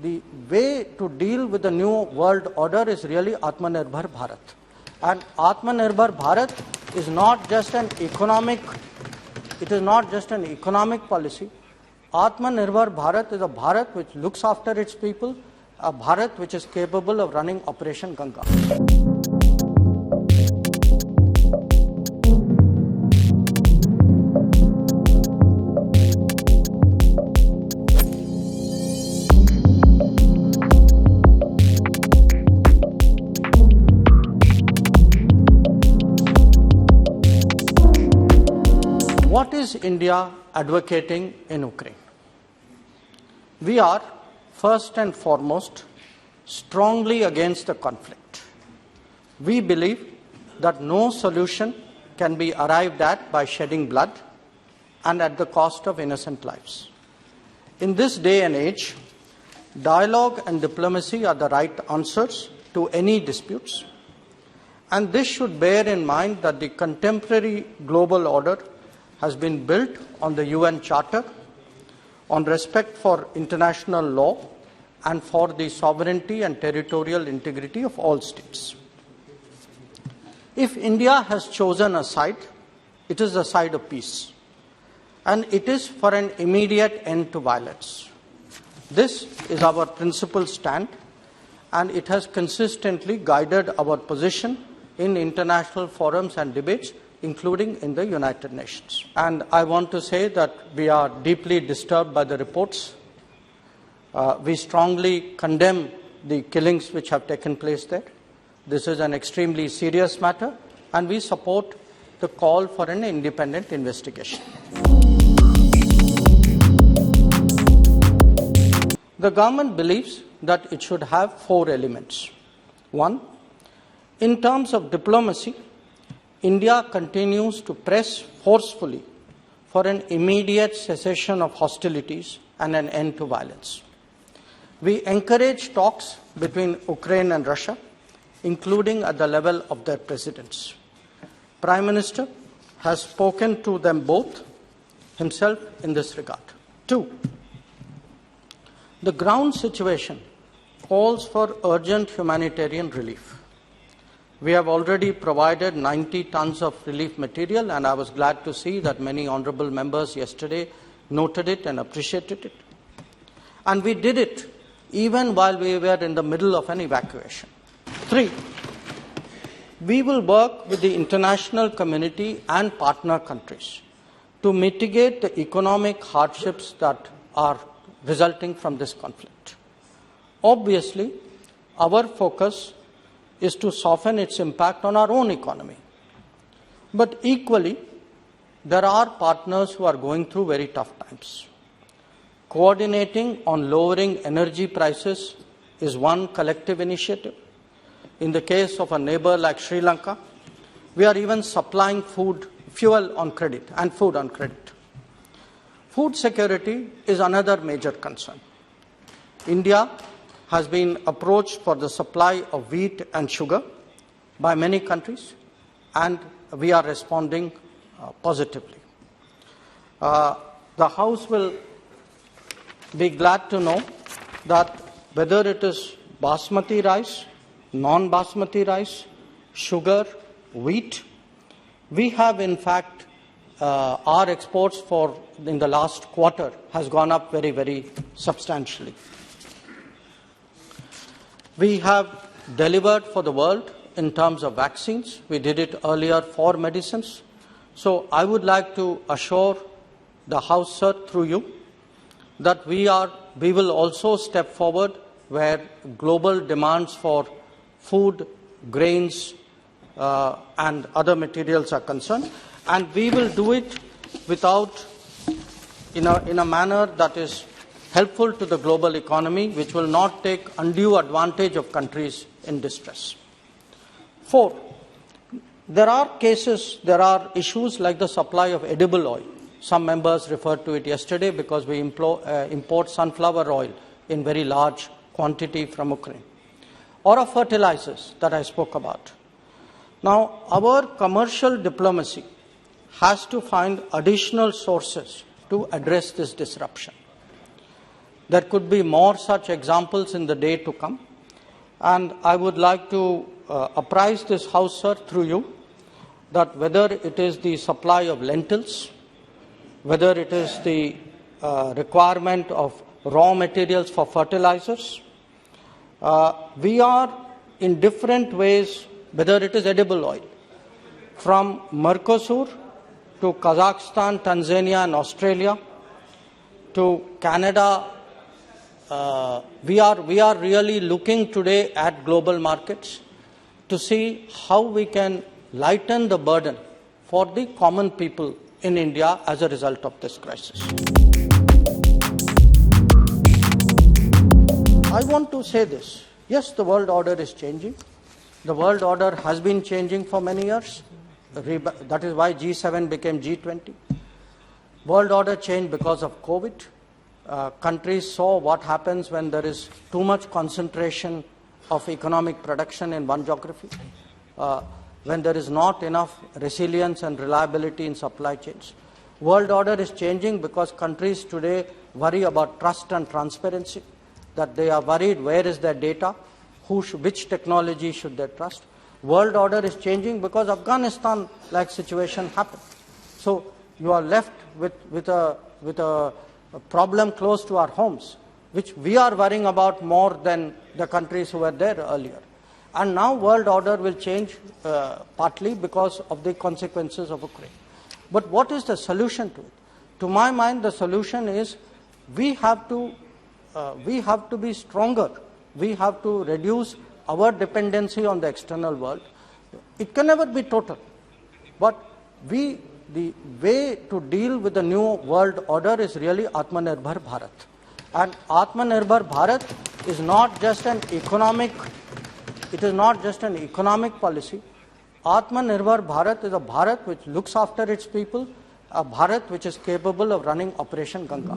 the way to deal with the new world order is really Atmanirbhar Bharat. And Atmanirbhar Bharat is not just an economic policy. Atmanirbhar Bharat is a Bharat which looks after its people, a Bharat which is capable of running Operation Ganga. What is India advocating in Ukraine? We are, first and foremost, strongly against the conflict. We believe that no solution can be arrived at by shedding blood and at the cost of innocent lives. In this day and age, dialogue and diplomacy are the right answers to any disputes, and this should bear in mind that the contemporary global order has been built on the UN Charter, on respect for international law, and for the sovereignty and territorial integrity of all states. If India has chosen a side, it is the side of peace, and it is for an immediate end to violence. This is our principal stand, and it has consistently guided our position in international forums and debates, including in the United Nations. And I want to say that we are deeply disturbed by the reports. We strongly condemn the killings which have taken place there. This is an extremely serious matter, and we support the call for an independent investigation. The government believes that it should have 4 elements. 1, in terms of diplomacy, India continues to press forcefully for an immediate cessation of hostilities and an end to violence. We encourage talks between Ukraine and Russia, including at the level of their presidents. Prime Minister has spoken to them both himself in this regard. 2, the ground situation calls for urgent humanitarian relief. We have already provided 90 tons of relief material, and I was glad to see that many honourable members yesterday noted it and appreciated it. And we did it even while we were in the middle of an evacuation. 3, we will work with the international community and partner countries to mitigate the economic hardships that are resulting from this conflict. Obviously, our focus is to soften its impact on our own economy. But equally, there are partners who are going through very tough times. Coordinating on lowering energy prices is one collective initiative. In the case of a neighbor like Sri Lanka, we are even supplying fuel on credit and food on credit. Food security is another major concern. India has been approached for the supply of wheat and sugar by many countries, and we are responding positively. The House will be glad to know that whether it is basmati rice, non-basmati rice, sugar, wheat, we have in fact our exports in the last quarter has gone up very, very substantially. We have delivered for the world in terms of vaccines. We did it earlier for medicines. So I would like to assure the House, sir, through you, that we will also step forward where global demands for food, grains, and other materials are concerned, and we will do it in a manner that is helpful to the global economy, which will not take undue advantage of countries in distress. 4, there are issues like the supply of edible oil. Some members referred to it yesterday because we import sunflower oil in very large quantity from Ukraine, or of fertilizers that I spoke about. Now, our commercial diplomacy has to find additional sources to address this disruption. There could be more such examples in the day to come. And I would like to apprise this House, sir, through you, that whether it is the supply of lentils, whether it is the requirement of raw materials for fertilizers, we are in different ways, whether it is edible oil, from Mercosur to Kazakhstan, Tanzania and Australia, to Canada. We are really looking today at global markets to see how we can lighten the burden for the common people in India as a result of this crisis. I want to say this. Yes, the world order is changing. The world order has been changing for many years. That is why G7 became G20. World order changed because of COVID. Countries saw what happens when there is too much concentration of economic production in one geography, when there is not enough resilience and reliability in supply chains. World order is changing because countries today worry about trust and transparency, that they are worried where is their data, which technology should they trust. World order is changing because Afghanistan-like situation happened. So you are left with a problem close to our homes, which we are worrying about more than the countries who were there earlier. And now world order will change partly because of the consequences of Ukraine. But what is the solution to it? To my mind, the solution is we have to be stronger. We have to reduce our dependency on the external world. It can never be total, but the way to deal with the new world order is really Atmanirbhar Bharat. And Atmanirbhar Bharat is not just an economic, policy. Atmanirbhar Bharat is a Bharat which looks after its people, a Bharat which is capable of running Operation Ganga.